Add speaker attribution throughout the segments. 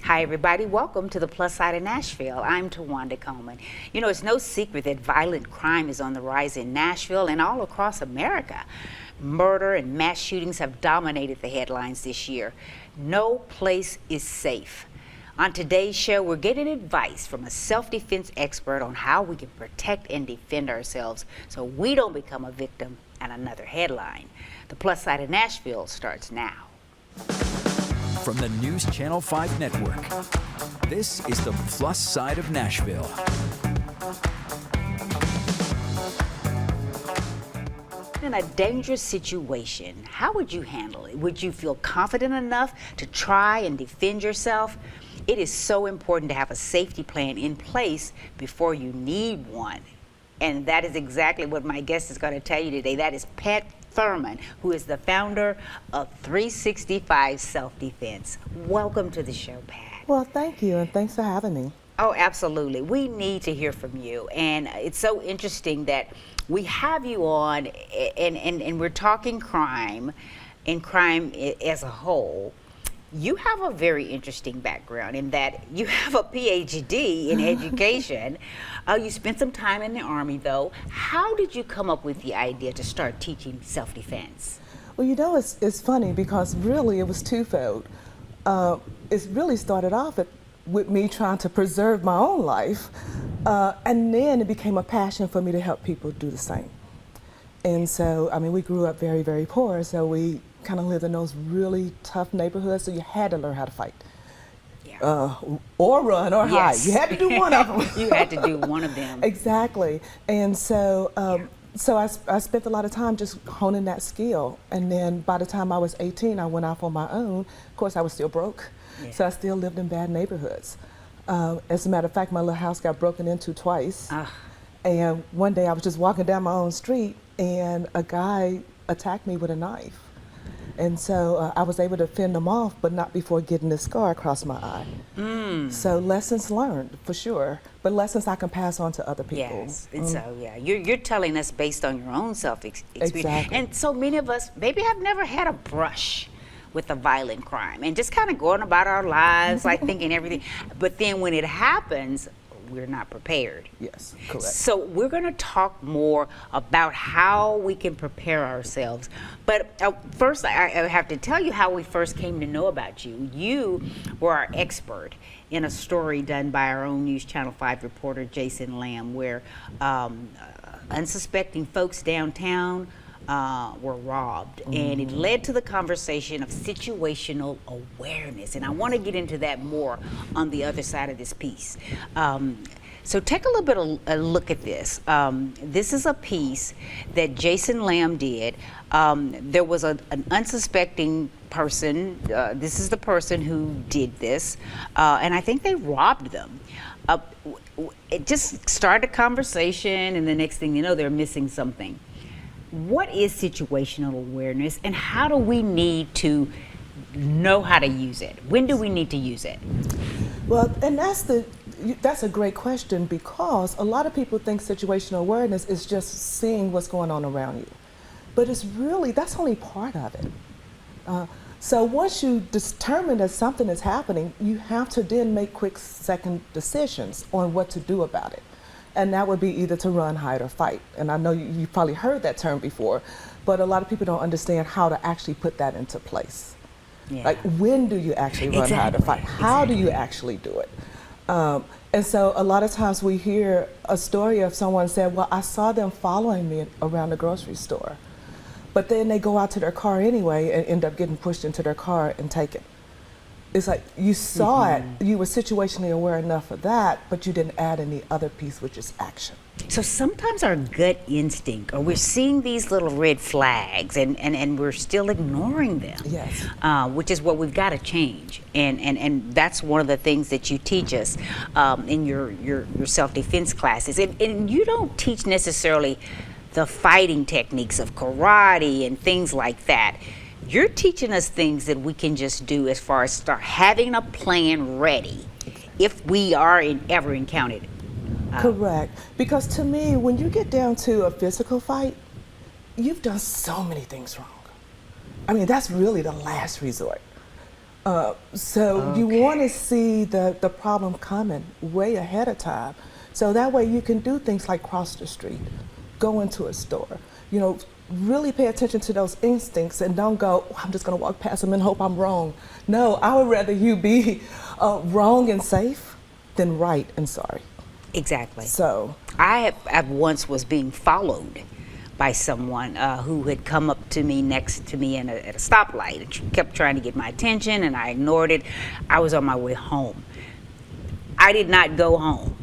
Speaker 1: Hi everybody, welcome to the Plus Side of Nashville. I'm Tuwanda Coleman. You know, it's no secret that violent crime is on the rise in Nashville and all across America. Murder and mass shootings have dominated the headlines this year. No place is safe. On today's show, we're getting advice from a self-defense expert on how we can protect and defend ourselves so we don't become a victim at another headline. The Plus Side of Nashville starts now.
Speaker 2: From the News Channel 5 Network, this is the Plus Side of Nashville.
Speaker 1: In a dangerous situation, how would you handle it? Would you feel confident enough to try and defend yourself? It is so important to have a safety plan in place before you need one. And that is exactly what my guest is going to tell you today. That is Thurmond, who is the founder of 365 Self-Defense. Welcome to the show, Pat.
Speaker 3: Well, thank you, and thanks for having me.
Speaker 1: Oh, absolutely. We need to hear from you. And it's so interesting that we have you on, and we're talking crime, and crime as a whole. You have a very interesting background in that you have a PhD in education. You spent some time in the Army, though. How did you come up with the idea to start teaching self-defense?
Speaker 3: Well, you know, it's funny because really it was twofold. It really started off with me trying to preserve my own life, and then it became a passion for me to help people do the same. And so, I mean, we grew up very, very poor, so we kind of lived in those really tough neighborhoods, so you had to learn how to fight. Yeah. Or run or hide. You had to do one of them.
Speaker 1: You had to do one of them.
Speaker 3: Exactly. And so, so I spent a lot of time just honing that skill. And then by the time I was 18, I went off on my own. Of course, I was still broke, so I still lived in bad neighborhoods. As a matter of fact, my little house got broken into twice. And one day I was just walking down my own street, and a guy attacked me with a knife. And so I was able to fend them off, but not before getting this scar across my eye. So lessons learned, for sure, but lessons I can pass on to other people.
Speaker 1: Yes, and so yeah, you're telling us based on your own self-experience.
Speaker 3: Exactly.
Speaker 1: And so many of us maybe have never had a brush with a violent crime and just kind of going about our lives like thinking everything. But then when it happens, we're not prepared.
Speaker 3: Yes, correct.
Speaker 1: So we're going to talk more about how we can prepare ourselves. But first, I have to tell you how we first came to know about you. You were our expert in a story done by our own News Channel 5 reporter, Jason Lamb, where unsuspecting folks downtown were robbed, and it led to the conversation of situational awareness, and I want to get into that more on the other side of this piece. So take a little bit of a look at this. This is a piece that Jason Lamb did. There was an unsuspecting person. This is the person who did this, and I think they robbed them. It just started a conversation, and the next thing you know, they're missing something. What is situational awareness, and how do we need to know how to use it? When do we need to use it?
Speaker 3: Well, and that's a great question, because a lot of people think situational awareness is just seeing what's going on around you. But it's really, that's only part of it. So once you determine that something is happening, you have to then make quick second decisions on what to do about it. And that would be either to run, hide, or fight. And I know you've probably heard that term before, but a lot of people don't understand how to actually put that into place. Yeah. Like, when do you actually run, hide, or fight? How do you actually do it? And so a lot of times we hear a story of someone said, well, I saw them following me around the grocery store. But then they go out to their car anyway and end up getting pushed into their car and taken. It's like you saw it, you were situationally aware enough of that, but you didn't add any other piece, which is action.
Speaker 1: So sometimes our gut instinct, or we're seeing these little red flags and we're still ignoring them.
Speaker 3: Yes.
Speaker 1: Which is what we've got to change. And that's one of the things that you teach us in your self-defense classes. And you don't teach necessarily the fighting techniques of karate and things like that. You're teaching us things that we can just do as far as start having a plan ready if we are ever encountered.
Speaker 3: Correct. Because to me, when you get down to a physical fight, you've done so many things wrong. I mean, that's really the last resort. So you want to see the problem coming way ahead of time. So that way you can do things like cross the street, go into a store, you know, really pay attention to those instincts and don't go, oh, I'm just going to walk past them and hope I'm wrong. No, I would rather you be wrong and safe than right and sorry.
Speaker 1: Exactly.
Speaker 3: So
Speaker 1: I once was being followed by someone who had come up to me next to me at a stoplight and kept trying to get my attention, and I ignored it. I was on my way home. I did not go home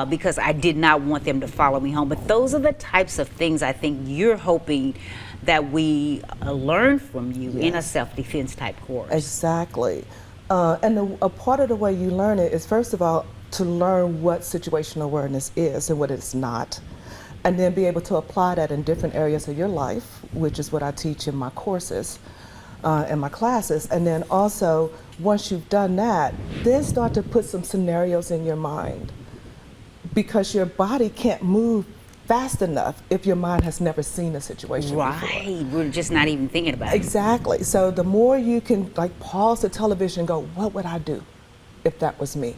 Speaker 1: because I did not want them to follow me home. But those are the types of things I think you're hoping that we learn from you in a self-defense type course.
Speaker 3: exactly. And a part of the way you learn it is, first of all, to learn what situational awareness is and what it's not, and then be able to apply that in different areas of your life, which is what I teach in my courses and my classes. And then also, once you've done that, then start to put some scenarios in your mind, because your body can't move fast enough if your mind has never seen a situation before.
Speaker 1: Right, we're just not even thinking about it.
Speaker 3: Exactly. So the more you can like pause the television and go, what would I do if that was me?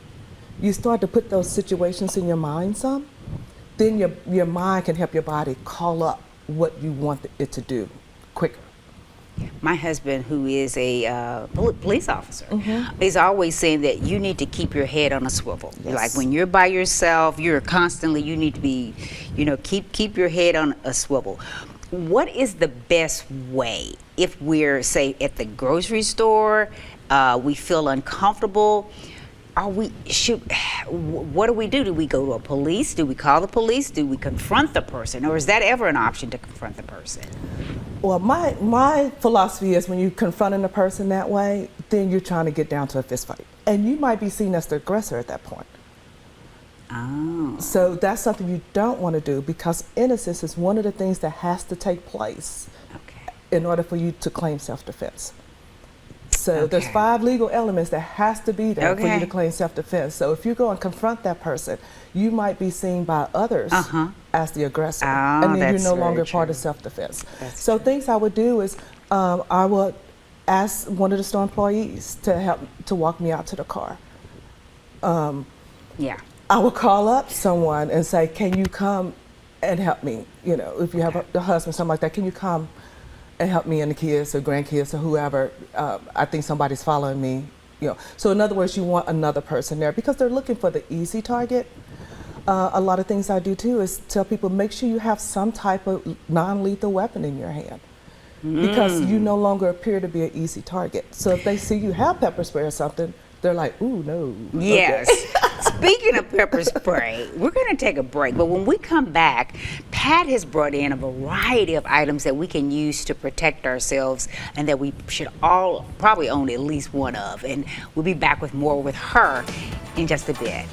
Speaker 3: You start to put those situations in your mind some, then your mind can help your body call up what you want it to do quicker.
Speaker 1: My husband, who is a police officer, is always saying that you need to keep your head on a swivel.
Speaker 3: Yes.
Speaker 1: Like when you're by yourself, you need to be, keep your head on a swivel. What is the best way if we're, say, at the grocery store, we feel uncomfortable? What do we do? Do we go to a police? Do we call the police? Do we confront the person? Or is that ever an option to confront the person?
Speaker 3: Well, my philosophy is when you're confronting a person that way, then you're trying to get down to a fist fight. And you might be seen as the aggressor at that point.
Speaker 1: Oh.
Speaker 3: So that's something you don't want to do, because innocence is one of the things that has to take place in order for you to claim self-defense. So there's 5 legal elements that has to be there for you to claim self-defense. So if you go and confront that person, you might be seen by others as the aggressor, and then you're no longer part of self-defense. So things I would do is I would ask one of the store employees to walk me out to the car. I would call up someone and say, can you come and help me? You know, if you have a husband, something like that, can you come and help me and the kids or grandkids or whoever? I think somebody's following me. You know, so in other words, you want another person there because they're looking for the easy target. A lot of things I do too is tell people, make sure you have some type of non-lethal weapon in your hand, because you no longer appear to be an easy target. So if they see you have pepper spray or something, they're like, ooh, no.
Speaker 1: Yes. Speaking of pepper spray, we're going to take a break. But when we come back, Pat has brought in a variety of items that we can use to protect ourselves and that we should all probably own at least one of. And we'll be back with more with her in just a bit.